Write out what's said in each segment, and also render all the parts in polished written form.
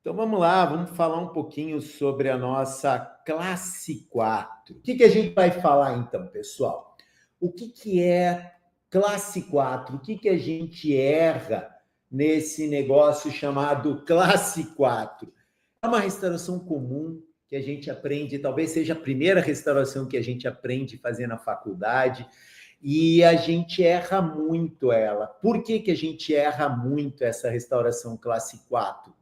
Então vamos lá, vamos falar um pouquinho sobre a nossa classe 4. O que a gente vai falar então, pessoal? O que é classe 4? O que a gente erra nesse negócio chamado classe 4? É uma restauração comum que a gente aprende, talvez seja a primeira restauração que a gente aprende a fazer na faculdade, e a gente erra muito ela. Por que a gente erra muito essa restauração classe 4?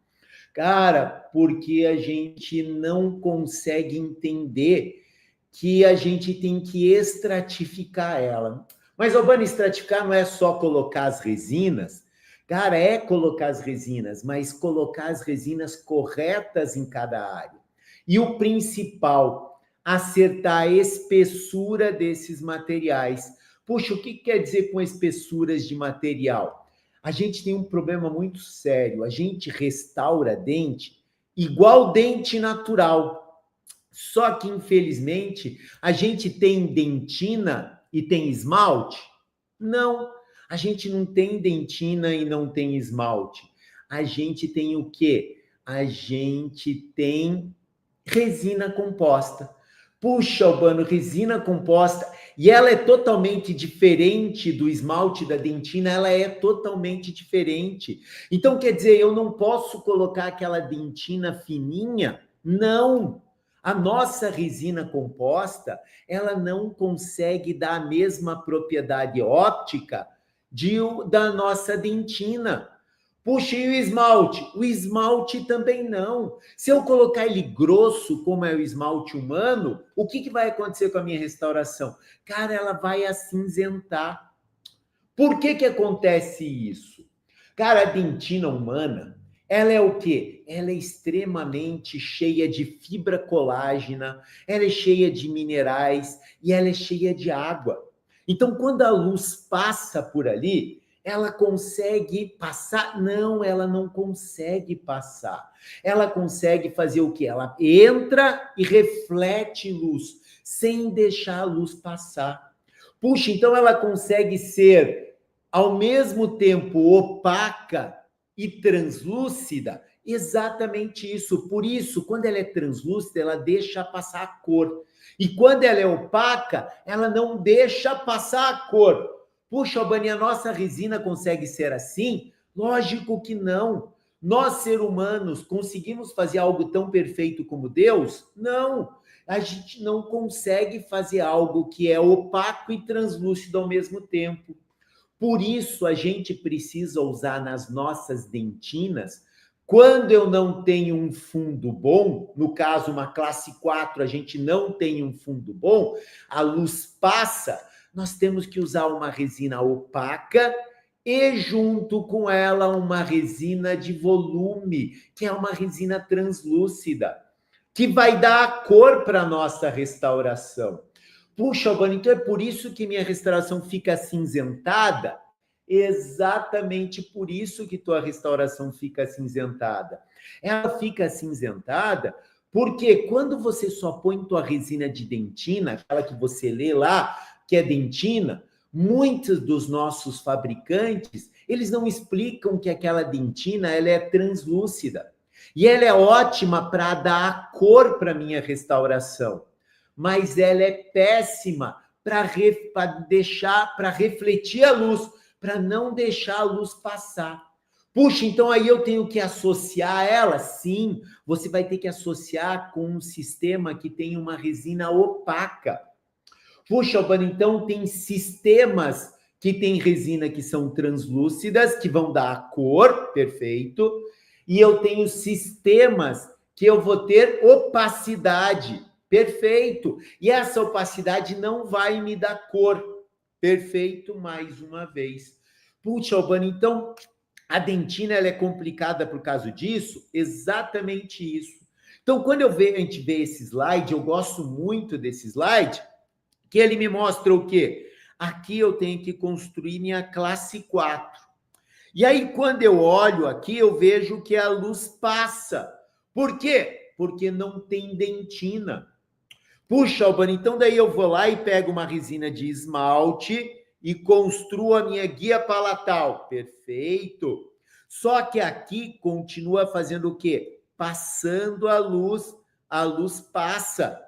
Cara, porque a gente não consegue entender que a gente tem que estratificar ela. Mas, Albano, estratificar não é só colocar as resinas? Cara, é colocar as resinas, mas colocar as resinas corretas em cada área. E o principal, acertar a espessura desses materiais. Puxa, o que quer dizer com espessuras de material? A gente tem um problema muito sério. A gente restaura dente igual dente natural. Só que, infelizmente, a gente tem dentina e tem esmalte? Não. A gente não tem dentina e não tem esmalte. A gente tem o quê? A gente tem resina composta. Puxa, Albano, resina composta, e ela é totalmente diferente do esmalte da dentina, ela é totalmente diferente. Então, quer dizer, eu não posso colocar aquela dentina fininha? Não. A nossa resina composta, ela não consegue dar a mesma propriedade óptica da nossa dentina. Puxa, e o esmalte? O esmalte também não. Se eu colocar ele grosso, como é o esmalte humano, o que vai acontecer com a minha restauração? Cara, ela vai acinzentar. Por que acontece isso? Cara, a dentina humana, ela é o quê? Ela é extremamente cheia de fibra colágena, ela é cheia de minerais e ela é cheia de água. Então, quando a luz passa por ali, ela consegue passar? Não, ela não consegue passar. Ela consegue fazer o quê? Ela entra e reflete luz, sem deixar a luz passar. Puxa, então ela consegue ser, ao mesmo tempo, opaca e translúcida? Exatamente isso. Por isso, quando ela é translúcida, ela deixa passar a cor. E quando ela é opaca, ela não deixa passar a cor. Puxa, Albani, a nossa resina consegue ser assim? Lógico que não. Nós, seres humanos, conseguimos fazer algo tão perfeito como Deus? Não. A gente não consegue fazer algo que é opaco e translúcido ao mesmo tempo. Por isso, a gente precisa usar nas nossas dentinas, quando eu não tenho um fundo bom, no caso, uma classe 4, a gente não tem um fundo bom, a luz passa, nós temos que usar uma resina opaca e, junto com ela, uma resina de volume, que é uma resina translúcida, que vai dar a cor para a nossa restauração. Puxa, Albano, então é por isso que minha restauração fica acinzentada? Exatamente por isso que tua restauração fica acinzentada. Ela fica acinzentada porque quando você só põe tua resina de dentina, aquela que você lê lá, que é dentina, muitos dos nossos fabricantes, eles não explicam que aquela dentina ela é translúcida. E ela é ótima para dar a cor para minha restauração, mas ela é péssima para deixar, para refletir a luz, para não deixar a luz passar. Puxa, então aí eu tenho que associar ela? Sim, você vai ter que associar com um sistema que tem uma resina opaca. Puxa, Albano, então tem sistemas que tem resina que são translúcidas, que vão dar a cor, perfeito, e eu tenho sistemas que eu vou ter opacidade, perfeito, e essa opacidade não vai me dar cor, perfeito, mais uma vez. Puxa, Albano, então a dentina ela é complicada por causa disso? Exatamente isso. Então, quando a gente vê esse slide, eu gosto muito desse slide, que ele me mostra o quê? Aqui eu tenho que construir minha classe 4. E aí, quando eu olho aqui, eu vejo que a luz passa. Por quê? Porque não tem dentina. Puxa, Albano, então daí eu vou lá e pego uma resina de esmalte e construo a minha guia palatal. Perfeito. Só que aqui continua fazendo o quê? passando a luz passa.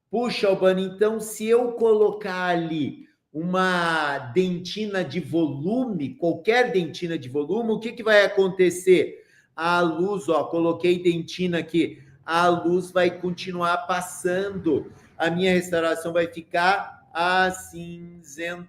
Puxa, Albano, então se eu colocar ali uma dentina de volume, qualquer dentina de volume, o que vai acontecer? A luz, ó, coloquei dentina aqui, a luz vai continuar passando, a minha restauração vai ficar acinzentada.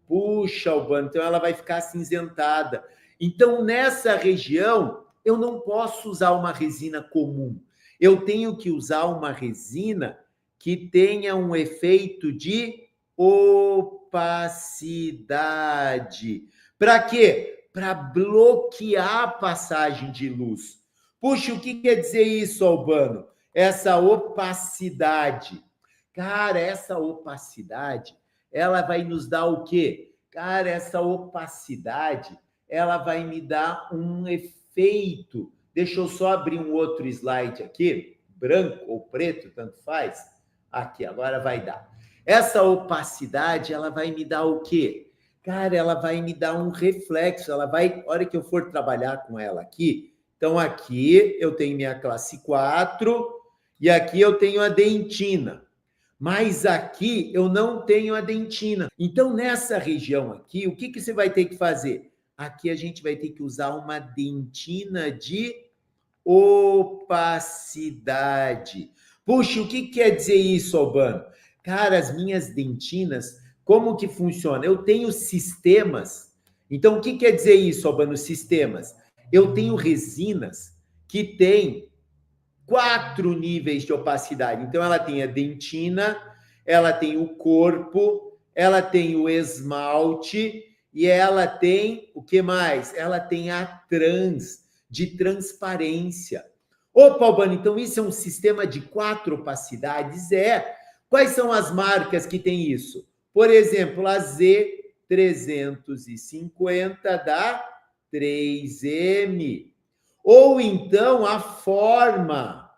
Puxa, Albano, então ela vai ficar acinzentada. Então, nessa região, eu não posso usar uma resina comum. Eu tenho que usar uma resina que tenha um efeito de opacidade. Para quê? Para bloquear a passagem de luz. Puxa, o que quer dizer isso, Albano? Essa opacidade. Cara, essa opacidade, ela vai nos dar o quê? Cara, essa opacidade, ela vai me dar um efeito. Deixa eu só abrir um outro slide aqui, branco ou preto, tanto faz. Aqui, agora vai dar. Essa opacidade, ela vai me dar o quê? Cara, ela vai me dar um reflexo, ela vai, a hora que eu for trabalhar com ela aqui, então aqui eu tenho minha classe 4 e aqui eu tenho a dentina. Mas aqui eu não tenho a dentina. Então, nessa região aqui, o que você vai ter que fazer? Aqui a gente vai ter que usar uma dentina de opacidade. Puxa, o que quer dizer isso, Albano? Cara, as minhas dentinas, como que funciona? Eu tenho sistemas. Então, o que quer dizer isso, Albano? Sistemas. Eu tenho resinas que têm 4 níveis de opacidade. Então, ela tem a dentina, ela tem o corpo, ela tem o esmalte e ela tem o que mais? Ela tem a de transparência. Opa, Albano, então isso é um sistema de 4 opacidades? É. Quais são as marcas que tem isso? Por exemplo, a Z350 da 3M. Ou então a forma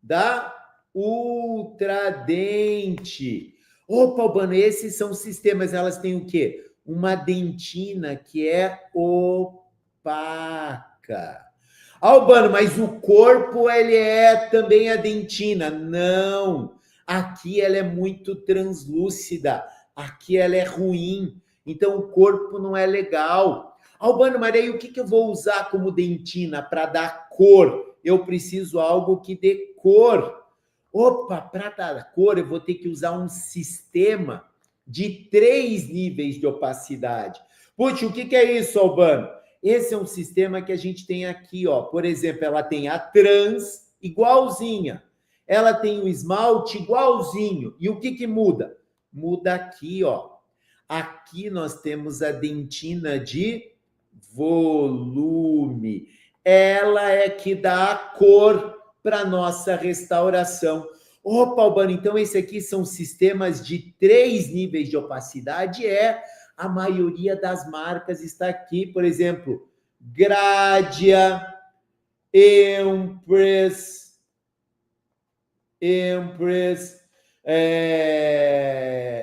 da Ultradente. Opa, Albano, esses são sistemas, elas têm o quê? Uma dentina que é opaca. Albano, mas o corpo, ele é também a dentina. Não, aqui ela é muito translúcida, aqui ela é ruim, então o corpo não é legal. Albano, mas aí o que eu vou usar como dentina para dar cor? Eu preciso algo que dê cor. Opa, para dar cor eu vou ter que usar um sistema de 3 níveis de opacidade. Putz, o que é isso, Albano? Esse é um sistema que a gente tem aqui, ó. Por exemplo, ela tem a trans igualzinha. Ela tem o esmalte igualzinho. E o que muda? Muda aqui, ó. Aqui nós temos a dentina de volume. Ela é que dá a cor para nossa restauração. Opa, Albano, então esse aqui são sistemas de 3 níveis de opacidade? É, a maioria das marcas está aqui, por exemplo, Gradia, Empress,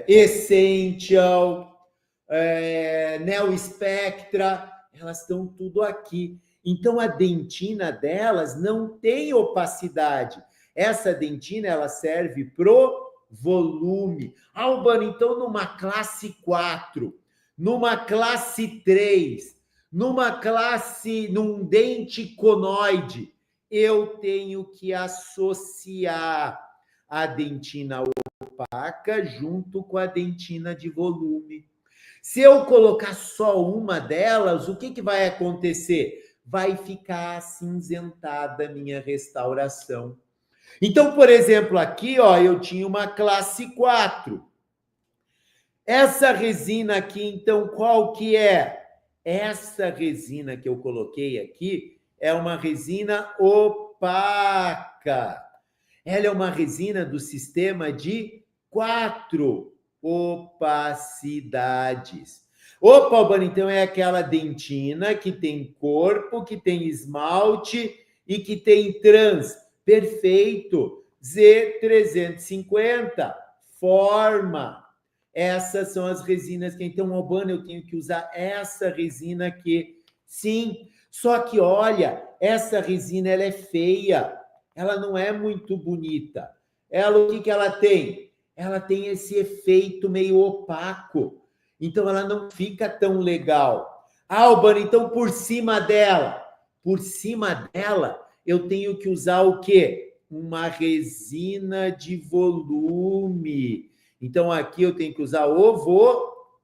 Essential, Neo Spectra, elas estão tudo aqui. Então, a dentina delas não tem opacidade. Essa dentina, ela serve pro volume. Albano, então, numa classe 4, numa classe 3, num dente conoide, eu tenho que associar a dentina opaca junto com a dentina de volume. Se eu colocar só uma delas, o que vai acontecer? Vai ficar acinzentada a minha restauração. Então, por exemplo, aqui, ó, eu tinha uma classe 4. Essa resina aqui, então, qual que é? Essa resina que eu coloquei aqui é uma resina opaca. Ela é uma resina do sistema de 4 opacidades. Opa, Albano, então é aquela dentina que tem corpo, que tem esmalte e que tem trans. Perfeito. Z350, forma. Essas são as resinas que, então, Albano, eu tenho que usar essa resina aqui. Sim. Só que, olha, essa resina ela é feia, ela não é muito bonita. Ela, o que que ela tem? Ela tem esse efeito meio opaco. Então, ela não fica tão legal. Albano, então, por cima dela, eu tenho que usar o quê? Uma resina de volume. Então, aqui eu tenho que usar o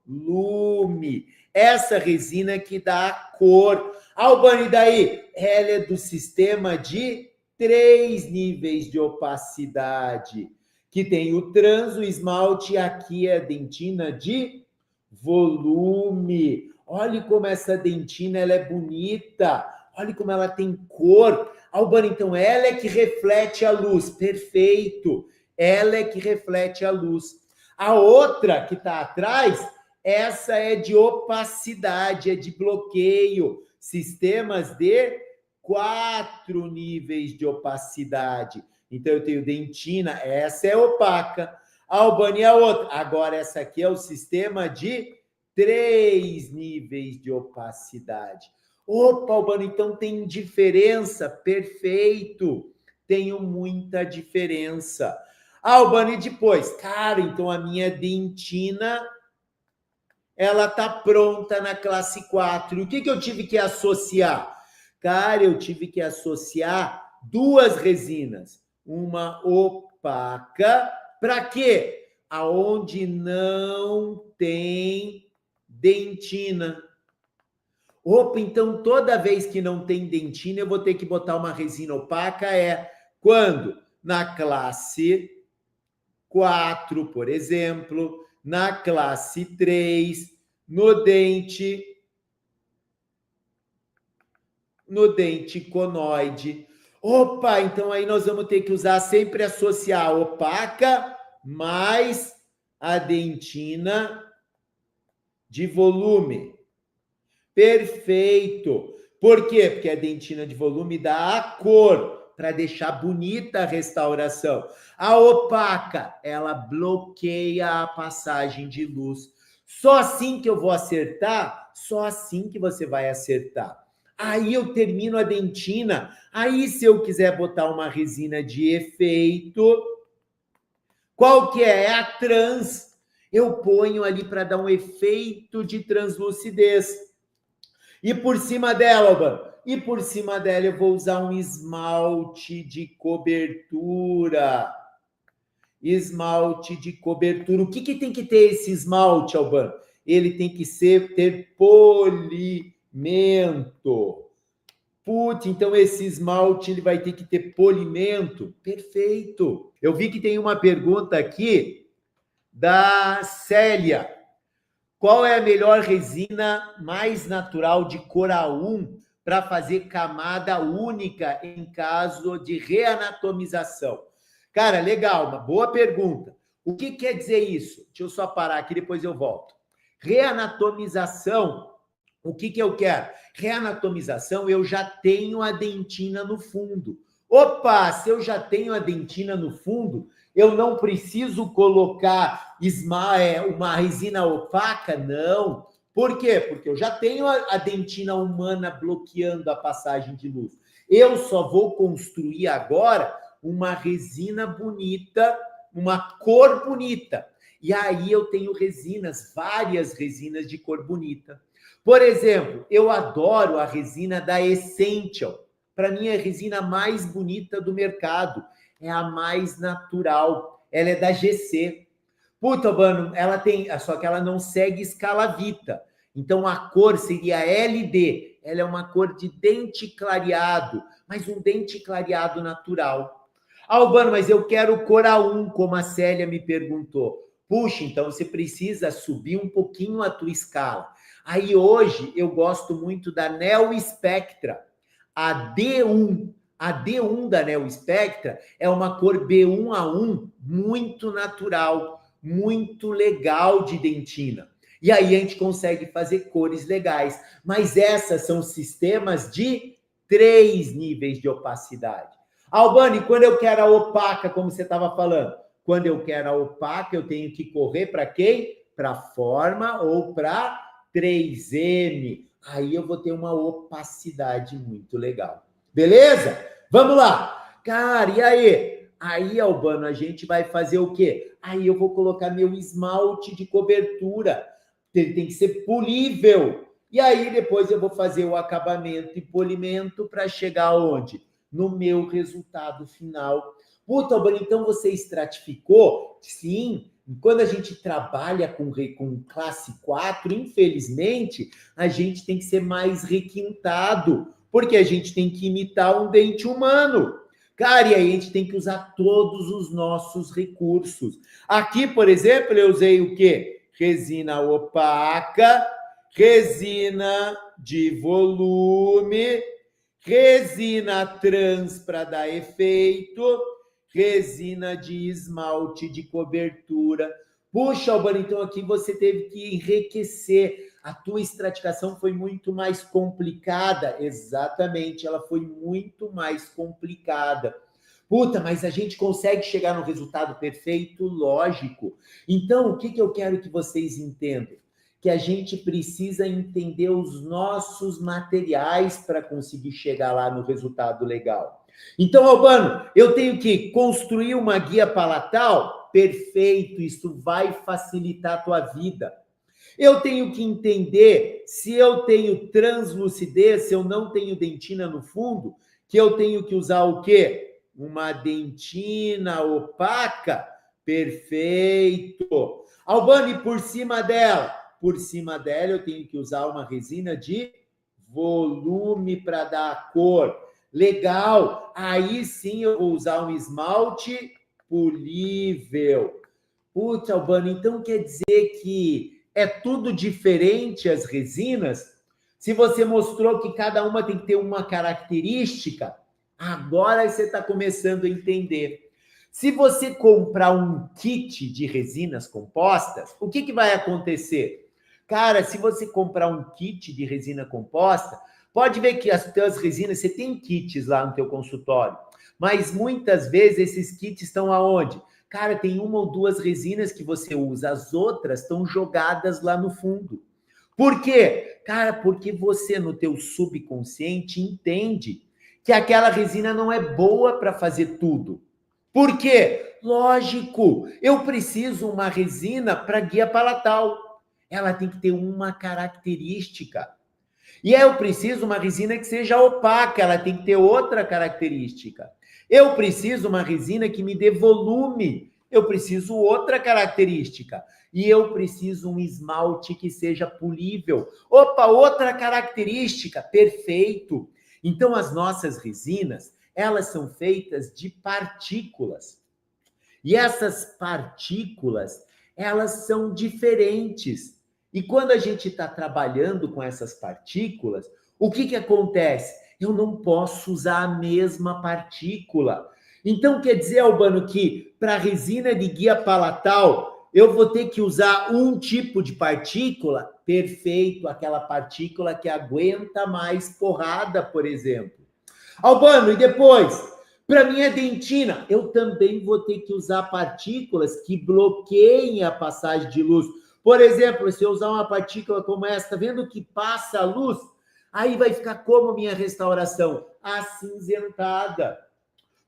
volume. Essa resina que dá a cor. Albano, e daí? Ela é do sistema de 3 níveis de opacidade, que tem o trans, o esmalte, e aqui é a dentina de volume. Olha como essa dentina ela é bonita. Olha como ela tem cor. Albano, então ela é que reflete a luz. Perfeito. Ela é que reflete a luz. A outra que está atrás, essa é de opacidade, é de bloqueio. Sistemas de 4 níveis de opacidade. Então, eu tenho dentina, essa é opaca. Albano, e a outra? Agora, essa aqui é o sistema de 3 níveis de opacidade. Opa, Albano, então tem diferença? Perfeito. Tenho muita diferença. Albano, e depois? Cara, então a minha dentina, ela tá pronta na classe 4. O que eu tive que associar? Cara, eu tive que associar 2 resinas. Uma opaca, para quê? Aonde não tem dentina. Opa, então toda vez que não tem dentina, eu vou ter que botar uma resina opaca, quando? Na classe 4, por exemplo, na classe 3, no dente conoide. Opa, então aí nós vamos ter que usar, sempre associar a opaca mais a dentina de volume. Perfeito. Por quê? Porque a dentina de volume dá a cor, para deixar bonita a restauração. A opaca, ela bloqueia a passagem de luz. Só assim que eu vou acertar, só assim que você vai acertar. Aí eu termino a dentina. Aí, se eu quiser botar uma resina de efeito, qual que é? É a trans. Eu ponho ali para dar um efeito de translucidez. E por cima dela, Albano? E por cima dela eu vou usar um esmalte de cobertura. Esmalte de cobertura. O que tem que ter esse esmalte, Albano? Ele tem que ter polimento. Putz, então esse esmalte ele vai ter que ter polimento. Perfeito. Eu vi que tem uma pergunta aqui da Célia. Qual é a melhor resina mais natural de cor A1 para fazer camada única em caso de reanatomização? Cara, legal, uma boa pergunta. O que quer dizer isso? Deixa eu só parar aqui, depois eu volto. Reanatomização, o que eu quero? Reanatomização, eu já tenho a dentina no fundo. Opa, se eu já tenho a dentina no fundo, eu não preciso colocar uma resina opaca, não. Por quê? Porque eu já tenho a dentina humana bloqueando a passagem de luz. Eu só vou construir agora uma resina bonita, uma cor bonita. E aí eu tenho resinas, várias resinas de cor bonita. Por exemplo, eu adoro a resina da Essential. Para mim, é a resina mais bonita do mercado. É a mais natural. Ela é da GC. Puta, mano, ela tem... Só que ela não segue escala Vita. Então, a cor seria LD. Ela é uma cor de dente clareado, mas um dente clareado natural. Albano, mas eu quero cor A1, como a Célia me perguntou. Puxa, então você precisa subir um pouquinho a tua escala. Aí hoje eu gosto muito da Neo Spectra, a D1. A D1 da Neo Spectra é uma cor B1A1 muito natural, muito legal de dentina. E aí a gente consegue fazer cores legais. Mas essas são sistemas de 3 níveis de opacidade. Albani, quando eu quero a opaca, como você estava falando, quando eu quero a opaca, eu tenho que correr para quem? Para forma ou para 3M. aí eu vou ter uma opacidade muito legal. Beleza? Vamos lá. Cara, e aí? Aí, Albano, a gente vai fazer o quê? Aí eu vou colocar meu esmalte de cobertura. Ele tem que ser polível. E aí depois eu vou fazer o acabamento e polimento para chegar aonde? No meu resultado final. Puta, Albano, então você estratificou? Sim. Quando a gente trabalha com classe 4, infelizmente, a gente tem que ser mais requintado, porque a gente tem que imitar um dente humano. Cara, e aí a gente tem que usar todos os nossos recursos. Aqui, por exemplo, eu usei o quê? Resina opaca, resina de volume, resina trans para dar efeito, resina de esmalte de cobertura. Puxa, Albano, então aqui você teve que enriquecer. A tua estratificação foi muito mais complicada. Exatamente, ela foi muito mais complicada. Puta, mas a gente consegue chegar no resultado perfeito? Lógico. Então, o que eu quero que vocês entendam? Que a gente precisa entender os nossos materiais para conseguir chegar lá no resultado legal. Então, Albano, eu tenho que construir uma guia palatal? Perfeito, isso vai facilitar a tua vida. Eu tenho que entender se eu tenho translucidez, se eu não tenho dentina no fundo, que eu tenho que usar o quê? Uma dentina opaca? Perfeito. Albano, e por cima dela? Por cima dela eu tenho que usar uma resina de volume para dar a cor. Legal. Aí sim eu vou usar um esmalte polível. Putz, Albano, então quer dizer que é tudo diferente as resinas? Se você mostrou que cada uma tem que ter uma característica, agora você está começando a entender. Se você comprar um kit de resinas compostas, o que vai acontecer? Cara, se você comprar um kit de resina composta, pode ver que as tuas resinas, você tem kits lá no teu consultório, mas muitas vezes esses kits estão aonde? Cara, tem uma ou duas resinas que você usa, as outras estão jogadas lá no fundo. Por quê? Cara, porque você no teu subconsciente entende que aquela resina não é boa para fazer tudo. Por quê? Lógico, eu preciso uma resina para guia palatal. Ela tem que ter uma característica. E eu preciso uma resina que seja opaca, ela tem que ter outra característica. Eu preciso uma resina que me dê volume, eu preciso outra característica. E eu preciso um esmalte que seja polível. Opa, outra característica, perfeito. Então, as nossas resinas, elas são feitas de partículas. E essas partículas, elas são diferentes. E quando a gente está trabalhando com essas partículas, o que acontece? Eu não posso usar a mesma partícula. Então, quer dizer, Albano, que para resina de guia palatal, eu vou ter que usar um tipo de partícula? Perfeito, aquela partícula que aguenta mais porrada, por exemplo. Albano, e depois? Para minha dentina, eu também vou ter que usar partículas que bloqueiem a passagem de luz. Por exemplo, se eu usar uma partícula como essa, tá vendo que passa a luz? Aí vai ficar como minha restauração? Acinzentada.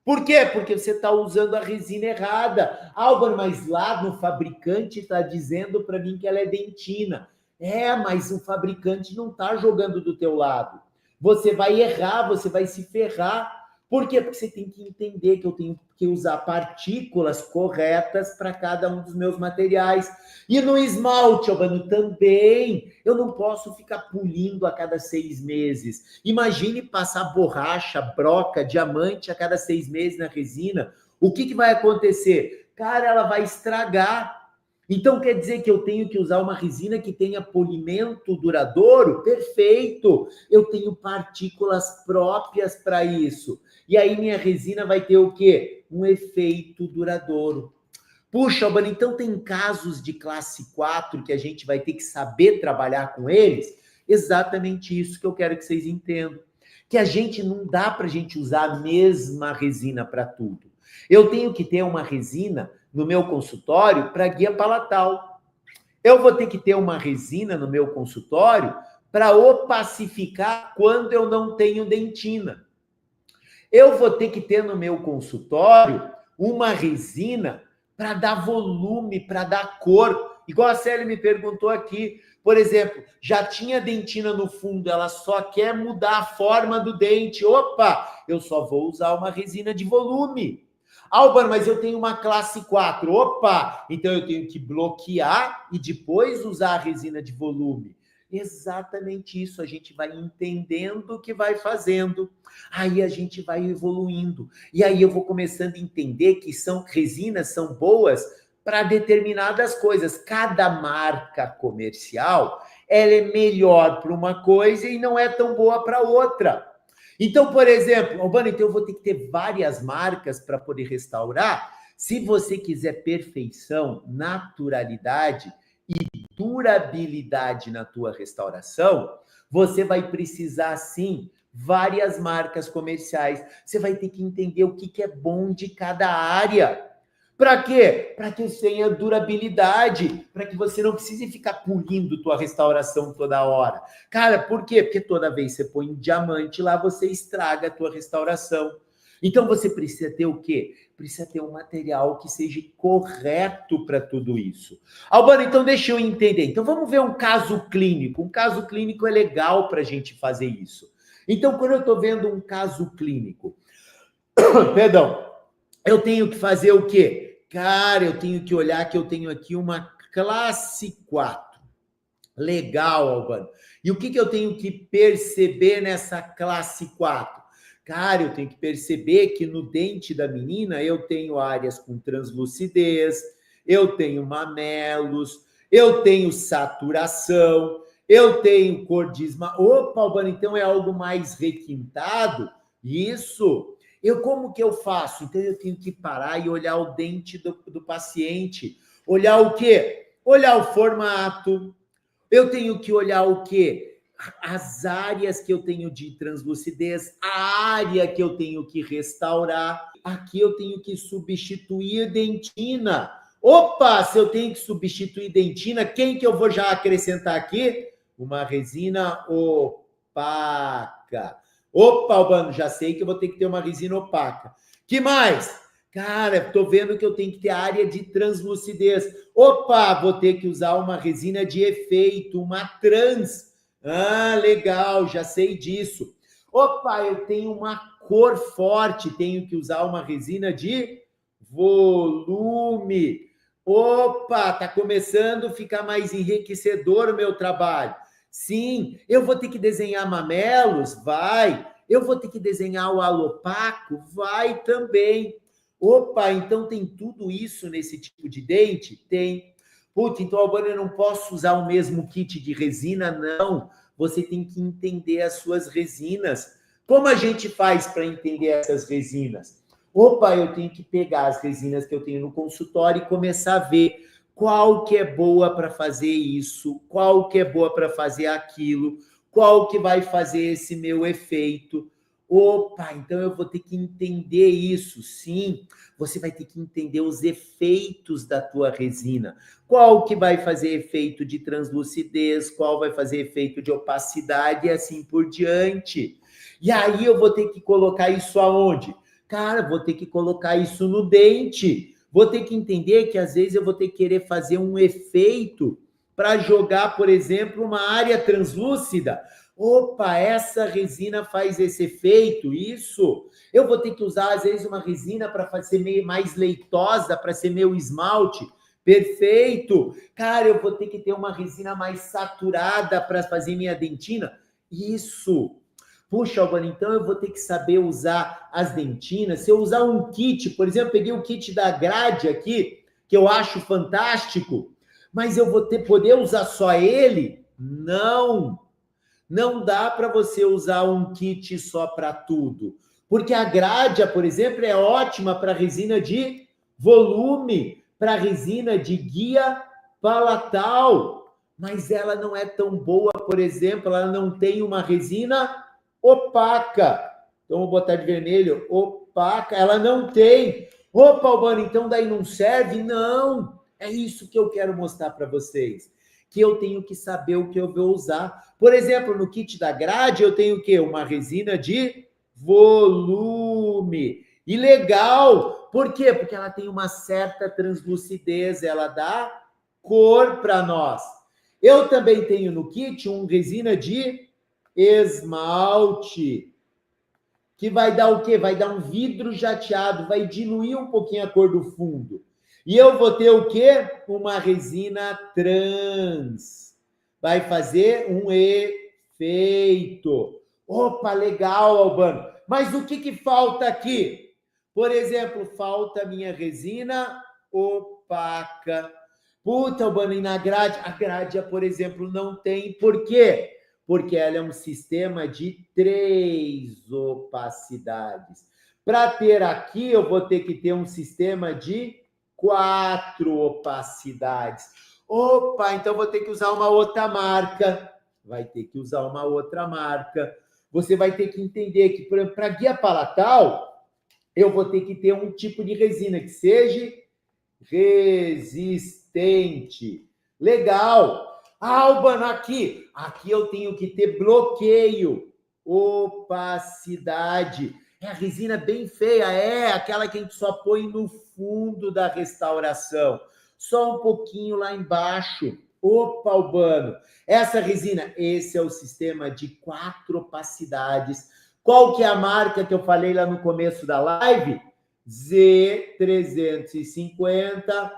Por quê? Porque você está usando a resina errada. Álvaro, mas lá no fabricante está dizendo para mim que ela é dentina. É, mas o fabricante não está jogando do teu lado. Você vai errar, você vai se ferrar. Por quê? Porque você tem que entender que eu tenho que usar partículas corretas para cada um dos meus materiais. E no esmalte, Albano, também. Eu não posso ficar pulindo a cada 6 meses. Imagine passar borracha, broca, diamante a cada 6 meses na resina. O que vai acontecer? Cara, ela vai estragar. Então, quer dizer que eu tenho que usar uma resina que tenha polimento duradouro? Perfeito! Eu tenho partículas próprias para isso. E aí minha resina vai ter o quê? Um efeito duradouro. Puxa, Albano, então tem casos de classe 4 que a gente vai ter que saber trabalhar com eles? Exatamente isso que eu quero que vocês entendam. Que a gente não dá para a gente usar a mesma resina para tudo. Eu tenho que ter uma resina no meu consultório para guia palatal. Eu vou ter que ter uma resina no meu consultório para opacificar quando eu não tenho dentina. Eu vou ter que ter no meu consultório uma resina para dar volume, para dar cor. Igual a Célia me perguntou aqui, por exemplo, já tinha dentina no fundo, ela só quer mudar a forma do dente. Opa, eu só vou usar uma resina de volume. Álvaro, mas eu tenho uma classe 4. Opa, então eu tenho que bloquear e depois usar a resina de volume. Exatamente isso, a gente vai entendendo o que vai fazendo, aí a gente vai evoluindo, e aí eu vou começando a entender que resinas são boas para determinadas coisas. Cada marca comercial, ela é melhor para uma coisa e não é tão boa para outra. Então, por exemplo, Albano, então eu vou ter que ter várias marcas para poder restaurar. Se você quiser perfeição, naturalidade e durabilidade na tua restauração, você vai precisar, sim, várias marcas comerciais. Você vai ter que entender o que é bom de cada área. Para quê? Para que tenha durabilidade, para que você não precise ficar polindo tua restauração toda hora. Cara, por quê? Porque toda vez que você põe um diamante lá, você estraga a tua restauração. Então você precisa ter o quê? Precisa ter um material que seja correto para tudo isso. Albano, então deixa eu entender. Então vamos ver um caso clínico. Um caso clínico é legal para a gente fazer isso. Então, quando eu estou vendo um caso clínico, perdão, eu tenho que fazer o quê? Cara, eu tenho que olhar que eu tenho aqui uma classe 4. Legal, Albano. E o que eu tenho que perceber nessa classe 4? Cara, eu tenho que perceber que no dente da menina eu tenho áreas com translucidez, eu tenho mamelos, eu tenho saturação, eu tenho cor de esmalte. Opa, Albano, então é algo mais requintado? Isso. Como que eu faço? Então eu tenho que parar e olhar o dente do paciente. Olhar o quê? Olhar o formato. Eu tenho que olhar o quê? As áreas que eu tenho de translucidez, a área que eu tenho que restaurar. Aqui eu tenho que substituir dentina. Opa, se eu tenho que substituir dentina, quem que eu vou já acrescentar aqui? Uma resina opaca. Opa, Albano, já sei que eu vou ter que ter uma resina opaca. Que mais? Cara, estou vendo que eu tenho que ter área de translucidez. Opa, vou ter que usar uma resina de efeito, uma trans. Ah, legal, já sei disso. Opa, eu tenho uma cor forte, tenho que usar uma resina de volume. Opa, tá começando a ficar mais enriquecedor o meu trabalho. Sim, eu vou ter que desenhar mamelos? Vai. Eu vou ter que desenhar o halo opaco? Vai também. Opa, então tem tudo isso nesse tipo de dente? Tem. Putz, então, Albano, eu não posso usar o mesmo kit de resina? Não. Você tem que entender as suas resinas. Como a gente faz para entender essas resinas? Opa, eu tenho que pegar as resinas que eu tenho no consultório e começar a ver qual que é boa para fazer isso, qual que é boa para fazer aquilo, qual que vai fazer esse meu efeito. Opa, então eu vou ter que entender isso, sim. Você vai ter que entender os efeitos da tua resina. Qual que vai fazer efeito de translucidez, qual vai fazer efeito de opacidade e assim por diante. E aí eu vou ter que colocar isso aonde? Cara, vou ter que colocar isso no dente. Vou ter que entender que às vezes eu vou ter que querer fazer um efeito para jogar, por exemplo, uma área translúcida. Opa, essa resina faz esse efeito, isso. Eu vou ter que usar, às vezes, uma resina para fazer meio mais leitosa, para ser meu esmalte. Perfeito. Cara, eu vou ter que ter uma resina mais saturada para fazer minha dentina. Isso. Puxa, Albano, então eu vou ter que saber usar as dentinas. Se eu usar um kit, por exemplo, peguei o kit da Grade aqui, que eu acho fantástico, mas eu vou poder usar só ele? Não. Não dá para você usar um kit só para tudo. Porque a Gradia, por exemplo, é ótima para resina de volume, para resina de guia palatal, mas ela não é tão boa, por exemplo, ela não tem uma resina opaca. Então, vou botar de vermelho, opaca, ela não tem. Opa, Albano, então daí não serve? Não, é isso que eu quero mostrar para vocês. que eu tenho que saber o que eu vou usar. Por exemplo, no kit da grade, eu tenho o quê? Uma resina de volume. E legal, por quê? Porque ela tem uma certa translucidez, ela dá cor para nós. Eu também tenho no kit uma resina de esmalte, que vai dar o quê? Vai dar um vidro jateado, vai diluir um pouquinho a cor do fundo. E eu vou ter o quê? Uma resina trans. Vai fazer um efeito. Opa, legal, Albano. Mas o que falta aqui? Por exemplo, falta a minha resina opaca. Puta, Albano, e na grade? A grade, por exemplo, não tem. Por quê? Porque ela é um sistema de 3 opacidades. Para ter aqui, eu vou ter que ter um sistema de 4 opacidades. Opa, então vou ter que usar uma outra marca. Vai ter que usar uma outra marca. Você vai ter que entender que, para guia palatal, eu vou ter que ter um tipo de resina que seja resistente. Legal. Albano, aqui eu tenho que ter bloqueio, opacidade. É a resina bem feia, é aquela que a gente só põe no fundo da restauração, só um pouquinho lá embaixo. Opa, Albano, essa resina, esse é o sistema de 4 opacidades. Qual que é a marca que eu falei lá no começo da live? Z350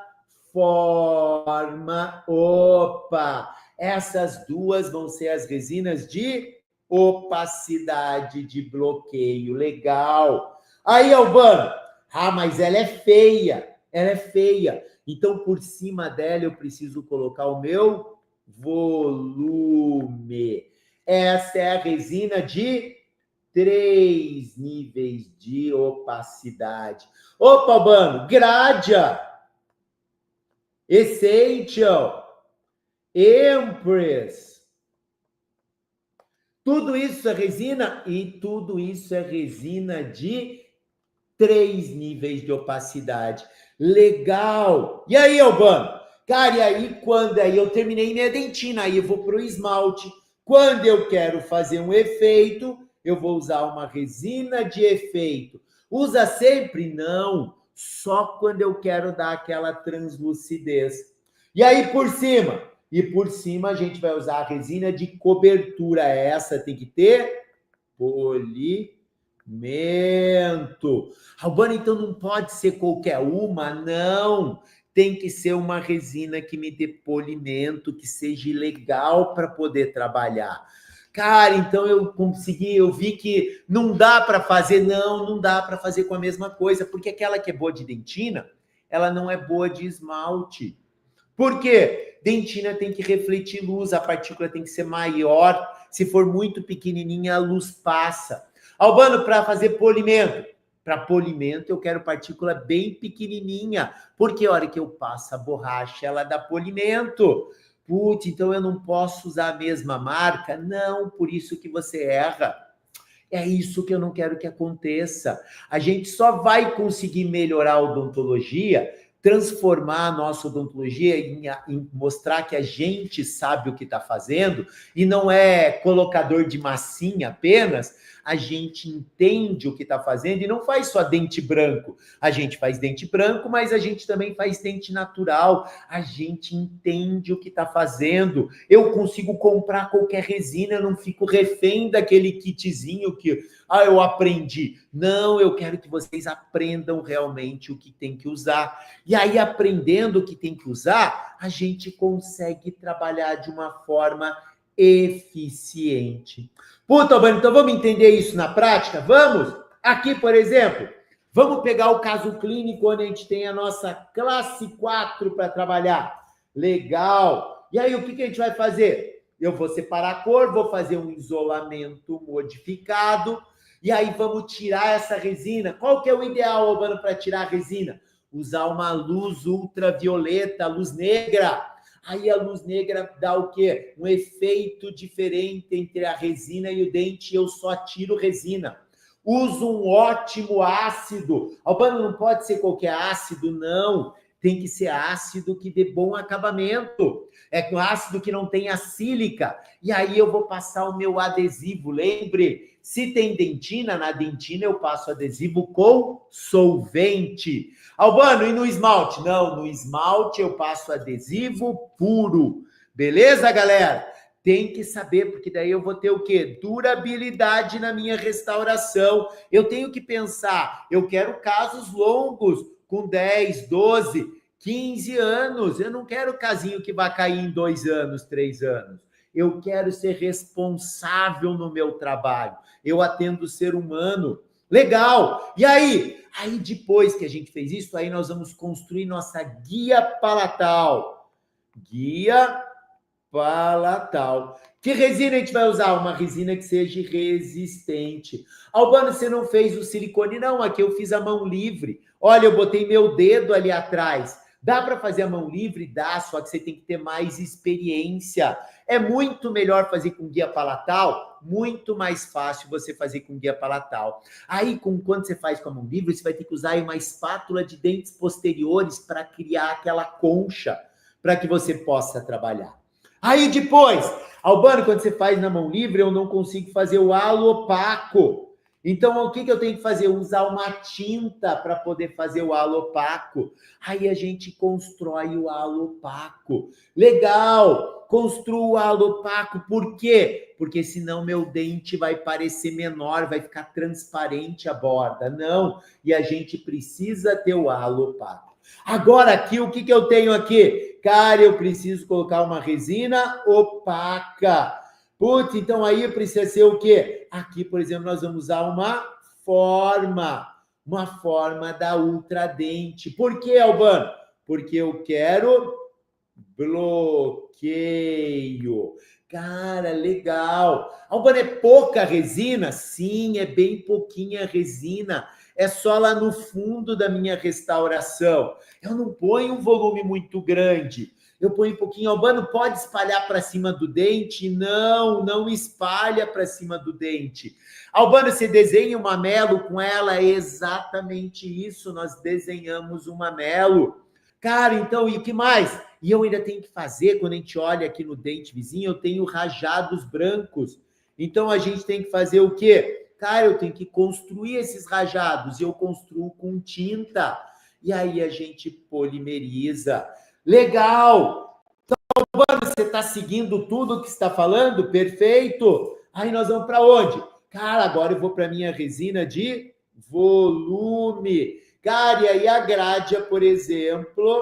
forma. Opa! Essas duas vão ser as resinas de opacidade, de bloqueio. Legal. Aí, Albano, mas ela é feia. Ela é feia. Então, por cima dela, eu preciso colocar o meu volume. Essa é a resina de 3 níveis de opacidade. Opa, Albano, Gradia, Essential, Empress. Tudo isso é resina e tudo isso é resina de 3 níveis de opacidade. Legal. E aí, Albano? Cara, e aí quando eu terminei minha dentina, aí eu vou para o esmalte. Quando eu quero fazer um efeito, eu vou usar uma resina de efeito. Usa sempre? Não. Só quando eu quero dar aquela translucidez. E aí por cima? E por cima a gente vai usar a resina de cobertura. Essa tem que ter polimento. Albano, então não pode ser qualquer uma? Não. Tem que ser uma resina que me dê polimento, que seja legal para poder trabalhar. Cara, então eu vi que não dá para fazer, não dá para fazer com a mesma coisa, porque aquela que é boa de dentina, ela não é boa de esmalte. Por quê? Dentina tem que refletir luz, a partícula tem que ser maior, se for muito pequenininha, a luz passa. Albano, para fazer polimento. Para polimento, eu quero partícula bem pequenininha, porque a hora que eu passo a borracha, ela dá polimento. Putz, então eu não posso usar a mesma marca? Não, por isso que você erra. É isso que eu não quero que aconteça. A gente só vai conseguir melhorar a odontologia, transformar a nossa odontologia em mostrar que a gente sabe o que está fazendo e não é colocador de massinha apenas. A gente entende o que está fazendo e não faz só dente branco. A gente faz dente branco, mas a gente também faz dente natural. A gente entende o que está fazendo. Eu consigo comprar qualquer resina, eu não fico refém daquele kitzinho que eu aprendi. Não, eu quero que vocês aprendam realmente o que tem que usar. E aí, aprendendo o que tem que usar, a gente consegue trabalhar de uma forma eficiente. Puta, Albano, então vamos entender isso na prática? Vamos? Aqui, por exemplo, vamos pegar o caso clínico onde a gente tem a nossa classe 4 para trabalhar. Legal. E aí, o que a gente vai fazer? Eu vou separar a cor, vou fazer um isolamento modificado, e aí vamos tirar essa resina. Qual que é o ideal, Albano, para tirar a resina? Usar uma luz ultravioleta, luz negra. Aí a luz negra dá o quê? Um efeito diferente entre a resina e o dente, e eu só tiro resina. Uso um ótimo ácido. Albano, não pode ser qualquer ácido, não. tem que ser ácido que dê bom acabamento. É ácido que não tenha sílica. E aí eu vou passar o meu adesivo. Lembre, se tem dentina, na dentina eu passo adesivo com solvente. Albano, e no esmalte? Não, no esmalte eu passo adesivo puro. Beleza, galera? Tem que saber, porque daí eu vou ter o quê? Durabilidade na minha restauração. Eu tenho que pensar, eu quero casos longos, com 10, 12, 15 anos. Eu não quero casinho que vai cair em 2 anos, 3 anos. Eu quero ser responsável no meu trabalho. Eu atendo o ser humano. Legal! E aí? Aí depois que a gente fez isso, aí nós vamos construir nossa guia palatal. Guia palatal. Que resina a gente vai usar? Uma resina que seja resistente. Albano, você não fez o silicone? Não, aqui eu fiz a mão livre. Olha, eu botei meu dedo ali atrás. Dá para fazer a mão livre? Dá, só que você tem que ter mais experiência. É muito melhor fazer com guia palatal, muito mais fácil você fazer com guia palatal. Aí, quando você faz com a mão livre, você vai ter que usar uma espátula de dentes posteriores para criar aquela concha, para que você possa trabalhar. Aí depois, Albano, quando você faz na mão livre, eu não consigo fazer o halo opaco. Então, o que eu tenho que fazer? Usar uma tinta para poder fazer o halo opaco. Aí a gente constrói o halo opaco. Legal! Construo o halo opaco. Por quê? Porque senão meu dente vai parecer menor, vai ficar transparente a borda. Não, e a gente precisa ter o halo opaco. Agora aqui, o que eu tenho aqui? Cara, eu preciso colocar uma resina opaca. Putz, então aí precisa ser o quê? Aqui, por exemplo, nós vamos usar uma forma da Ultradente. Por quê, Albano? Porque eu quero bloqueio. Cara, legal. Albano, é pouca resina? Sim, é bem pouquinha resina. É só lá no fundo da minha restauração. Eu não ponho um volume muito grande. Eu ponho um pouquinho. Albano, pode espalhar para cima do dente? Não, não espalha para cima do dente. Albano, você desenha um mamelo com ela? É exatamente isso. Nós desenhamos um mamelo. Cara, então, e o que mais? E eu ainda tenho que fazer, quando a gente olha aqui no dente vizinho, eu tenho rajados brancos. Então, a gente tem que fazer o quê? Cara, eu tenho que construir esses rajados. Eu construo com tinta. E aí a gente polimeriza. Legal! Então, você está seguindo tudo que está falando? Perfeito! Aí nós vamos para onde? Cara, agora eu vou para a minha resina de volume. Cara, e aí a Grádia, por exemplo,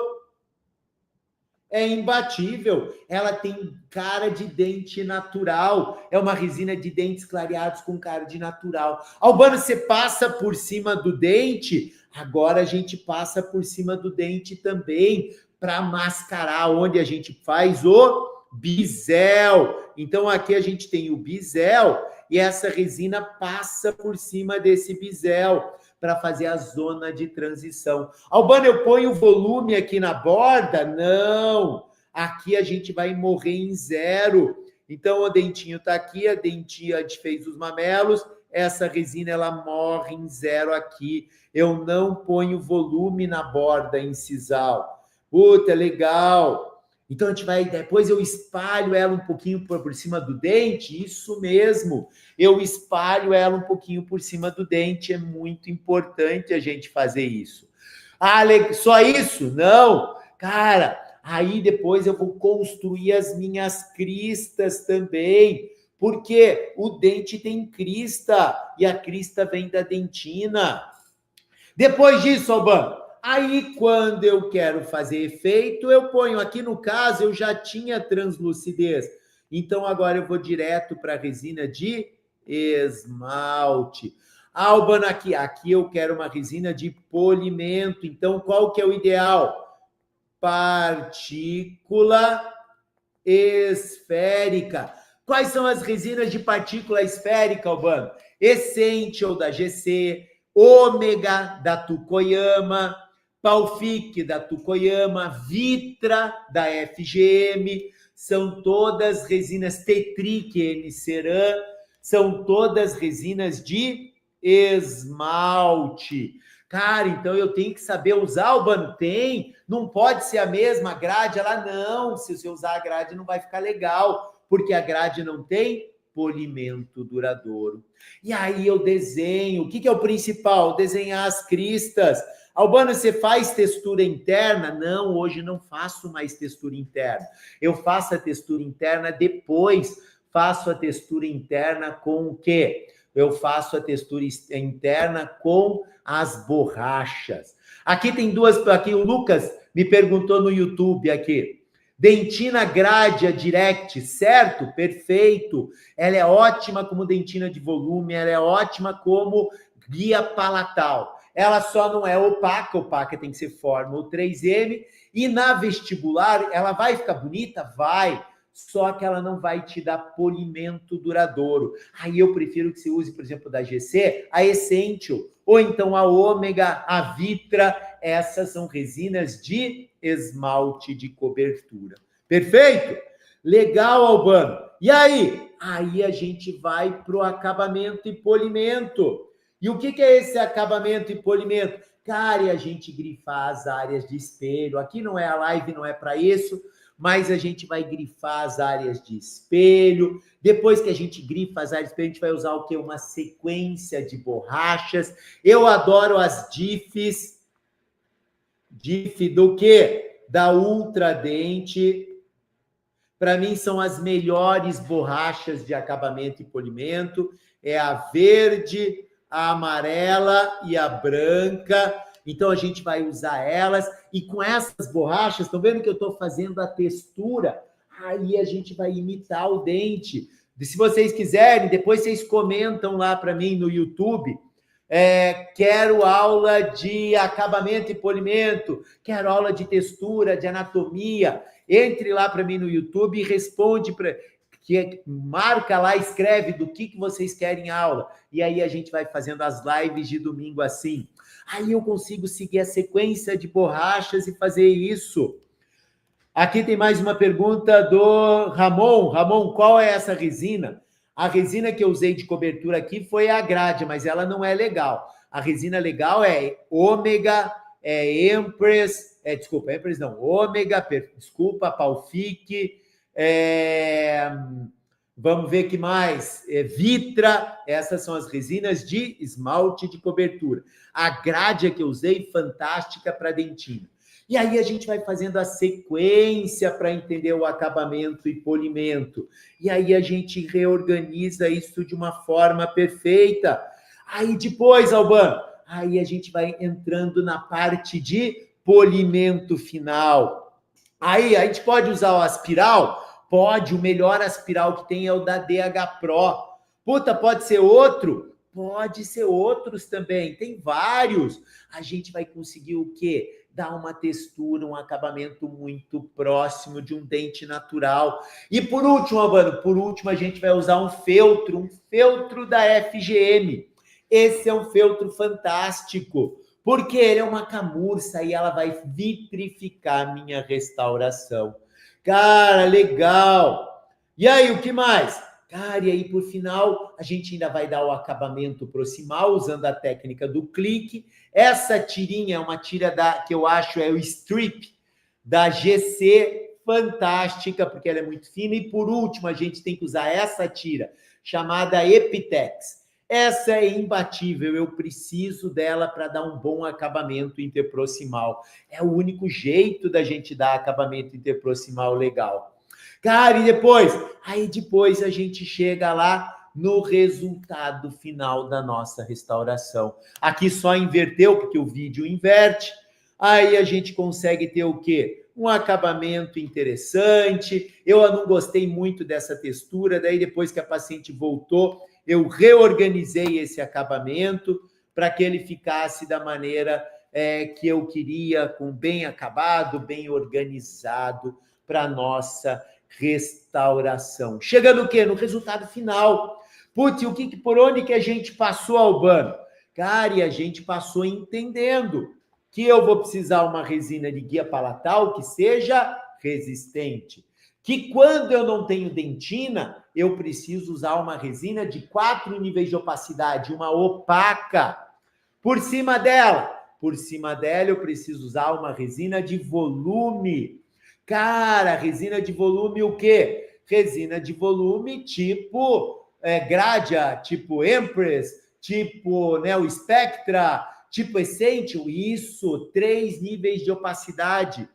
é imbatível. Ela tem cara de dente natural. É uma resina de dentes clareados com cara de natural. Albano, você passa por cima do dente? Agora a gente passa por cima do dente também para mascarar, onde a gente faz o bisel. Então aqui a gente tem o bisel e essa resina passa por cima desse bisel para fazer a zona de transição. Albano, eu ponho o volume aqui na borda? Não. Aqui a gente vai morrer em zero. Então, o dentinho está aqui, a dentinha, a gente fez os mamelos, essa resina, ela morre em zero aqui. Eu não ponho volume na borda incisal. Puta, legal. Então, a gente vai, depois eu espalho ela um pouquinho por cima do dente, isso mesmo, eu espalho ela um pouquinho por cima do dente, é muito importante a gente fazer isso. Ah, só isso? Não, cara, aí depois eu vou construir as minhas cristas também, porque o dente tem crista, e a crista vem da dentina. Depois disso, Albano, aí, quando eu quero fazer efeito, eu ponho aqui, no caso, eu já tinha translucidez. Então, agora eu vou direto para a resina de esmalte. Albano, aqui eu quero uma resina de polimento. Então, qual que é o ideal? Partícula esférica. Quais são as resinas de partícula esférica, Albano? Essential da GC, Ômega da Tukoyama, Palfic da Tukoyama, Vitra da FGM, são todas resinas Tetric N-Ceran, são todas resinas de esmalte. Cara, então eu tenho que saber usar, Albano? Tem, não pode ser a mesma grade. Ela, não, se você usar a grade não vai ficar legal, porque a grade não tem polimento duradouro. E aí eu desenho, o que é o principal? Desenhar as cristas. Albano, você faz textura interna? Não, hoje não faço mais textura interna. Eu faço a textura interna depois, faço a textura interna com o quê? Eu faço a textura interna com as borrachas. Aqui tem duas, aqui o Lucas me perguntou no YouTube aqui. Dentina Gradia Direct, certo? Perfeito. Ela é ótima como dentina de volume, ela é ótima como guia palatal. Ela só não é opaca tem que ser Fórmula 3M, e na vestibular, ela vai ficar bonita? Vai, só que ela não vai te dar polimento duradouro. Aí eu prefiro que você use, por exemplo, da GC, a Essential, ou então a Ômega, a Vitra, essas são resinas de esmalte de cobertura. Perfeito? Legal, Albano. E aí? Aí a gente vai para o acabamento e polimento. E o que é esse acabamento e polimento? Cara, e a gente grifar as áreas de espelho. Aqui não é a live, não é para isso, mas a gente vai grifar as áreas de espelho. Depois que a gente grifa as áreas de espelho, a gente vai usar o quê? Uma sequência de borrachas. Eu adoro as diffs. Diff do quê? Da Ultradente. Para mim, são as melhores borrachas de acabamento e polimento. É a verde, a amarela e a branca. Então, a gente vai usar elas. E com essas borrachas, estão vendo que eu estou fazendo a textura? Aí a gente vai imitar o dente. E se vocês quiserem, depois vocês comentam lá para mim no YouTube. Quero aula de acabamento e polimento, quero aula de textura, de anatomia. Entre lá para mim no YouTube e responde, marca lá, escreve do que vocês querem aula. E aí a gente vai fazendo as lives de domingo assim. Aí eu consigo seguir a sequência de borrachas e fazer isso. Aqui tem mais uma pergunta do Ramon. Ramon, qual é essa resina? A resina que eu usei de cobertura aqui foi a Grade, mas ela não é legal. A resina legal é Ômega, Empress, Empress não, Ômega, desculpa, Palfic, vamos ver que mais, Vitra, essas são as resinas de esmalte de cobertura. A Grade que eu usei, fantástica para dentina. E aí a gente vai fazendo a sequência para entender o acabamento e polimento. E aí a gente reorganiza isso de uma forma perfeita. Aí depois, Albano, aí a gente vai entrando na parte de polimento final. Aí a gente pode usar o aspiral? Pode, o melhor aspiral que tem é o da DH Pro. Puta, pode ser outro? Pode ser outros também, tem vários. A gente vai conseguir o quê? Dar uma textura, um acabamento muito próximo de um dente natural. E por último, Albano, a gente vai usar um feltro da FGM. Esse é um feltro fantástico, porque ele é uma camurça e ela vai vitrificar a minha restauração. Cara, legal! E aí, o que mais? Cara, e aí, por final, a gente ainda vai dar o acabamento proximal, usando a técnica do clique. Essa tirinha é uma tira que eu acho é o strip da GC, fantástica, porque ela é muito fina. E, por último, a gente tem que usar essa tira, chamada Epitex. Essa é imbatível, eu preciso dela para dar um bom acabamento interproximal. É o único jeito da gente dar acabamento interproximal legal. Cara, e depois? Aí depois a gente chega lá no resultado final da nossa restauração. Aqui só inverteu, porque o vídeo inverte. Aí a gente consegue ter o quê? Um acabamento interessante. Eu não gostei muito dessa textura, daí depois que a paciente voltou, eu reorganizei esse acabamento para que ele ficasse da maneira que eu queria, com bem acabado, bem organizado para a nossa restauração. Chega no quê? No resultado final. Putz, por onde que a gente passou, Albano? Cara, e a gente passou entendendo que eu vou precisar uma resina de guia palatal que seja resistente. Que quando eu não tenho dentina, eu preciso usar uma resina de 4 níveis de opacidade, uma opaca. Por cima dela, Por cima dela, eu preciso usar uma resina de volume. Cara, resina de volume o quê? Resina de volume tipo Gradia, tipo Empress, tipo o Spectra, tipo Essential. Isso, 3 níveis de opacidade.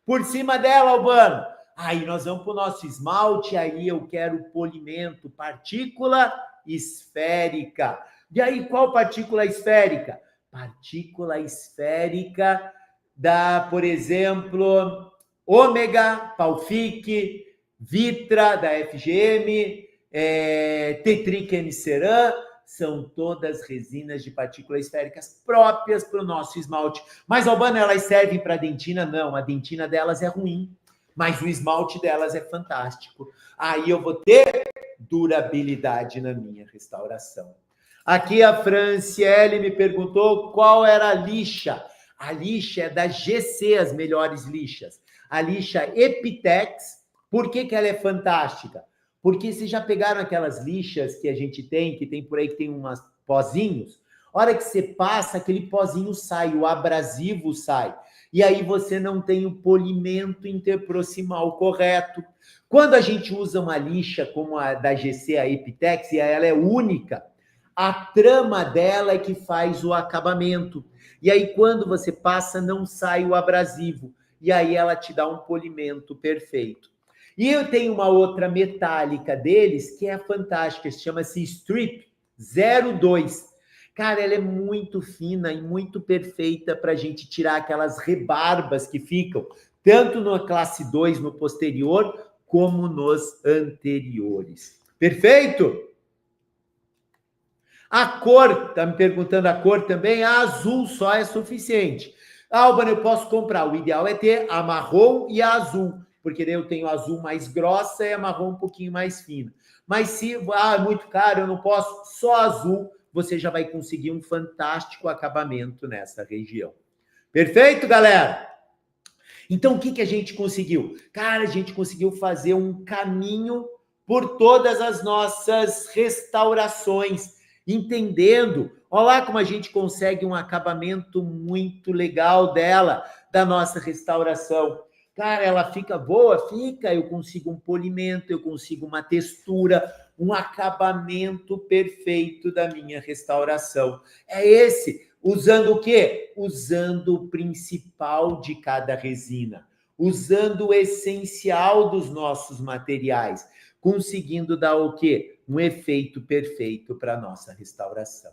Por cima dela, Albano, aí nós vamos para o nosso esmalte, aí eu quero polimento, partícula esférica. E aí, qual partícula esférica? Partícula esférica da, por exemplo, Ômega, Palfic, Vitra, da FGM, Tetric Ceran, são todas resinas de partículas esféricas próprias para o nosso esmalte. Mas, Albano, elas servem para a dentina? Não, a dentina delas é ruim, mas o esmalte delas é fantástico. Aí eu vou ter durabilidade na minha restauração. Aqui a Franciele me perguntou qual era a lixa. A lixa é da GC, as melhores lixas. A lixa Epitex, por que ela é fantástica? Porque vocês já pegaram aquelas lixas que a gente tem, que tem por aí, que tem umas pozinhos? A hora que você passa, aquele pozinho sai, o abrasivo sai. E aí você não tem o polimento interproximal correto. Quando a gente usa uma lixa como a da GC, a Epitex, e ela é única, a trama dela é que faz o acabamento. E aí quando você passa, não sai o abrasivo. E aí ela te dá um polimento perfeito. E eu tenho uma outra metálica deles que é fantástica, chama-se Strip 02. Cara, ela é muito fina e muito perfeita para a gente tirar aquelas rebarbas que ficam, tanto na classe 2, no posterior, como nos anteriores. Perfeito? A cor, tá me perguntando a cor também, a azul só é suficiente. Albano, eu posso comprar, o ideal é ter a marrom e a azul, porque daí eu tenho a azul mais grossa e a marrom um pouquinho mais fina. Mas se é muito caro, eu não posso, só azul, você já vai conseguir um fantástico acabamento nessa região. Perfeito, galera? Então, o que a gente conseguiu? Cara, a gente conseguiu fazer um caminho por todas as nossas restaurações, entendendo, olha lá como a gente consegue um acabamento muito legal dela, da nossa restauração. Cara, ela fica boa? Fica. Eu consigo um polimento, eu consigo uma textura, um acabamento perfeito da minha restauração. É esse. Usando o quê? Usando o principal de cada resina. Usando o essencial dos nossos materiais. Conseguindo dar o quê? Um efeito perfeito para a nossa restauração.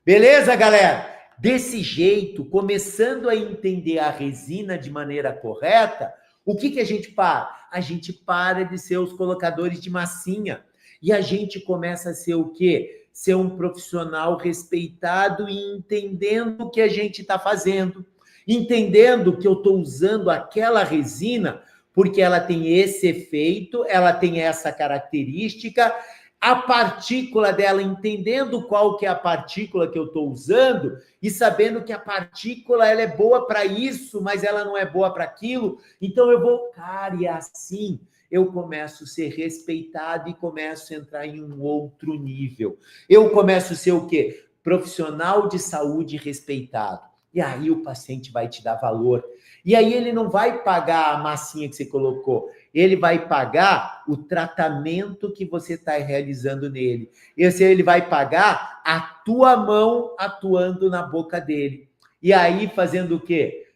Beleza, galera? Desse jeito, começando a entender a resina de maneira correta, o que a gente para? A gente para de ser os colocadores de massinha e a gente começa a ser o quê? Ser um profissional respeitado e entendendo o que a gente está fazendo, entendendo que eu estou usando aquela resina porque ela tem esse efeito, ela tem essa característica, a partícula dela, entendendo qual que é a partícula que eu estou usando e sabendo que a partícula ela é boa para isso, mas ela não é boa para aquilo, então eu vou, cara, e assim eu começo a ser respeitado e começo a entrar em um outro nível. Eu começo a ser o quê? Profissional de saúde respeitado. E aí o paciente vai te dar valor. E aí ele não vai pagar a massinha que você colocou, ele vai pagar o tratamento que você está realizando nele. Ele vai pagar a tua mão atuando na boca dele. E aí fazendo o quê?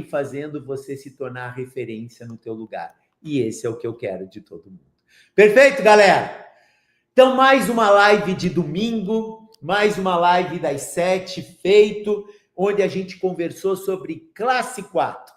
Fazendo você se tornar referência no teu lugar. E esse é o que eu quero de todo mundo. Perfeito, galera? Então, mais uma live de domingo, mais uma live das 7, feito, onde a gente conversou sobre classe 4.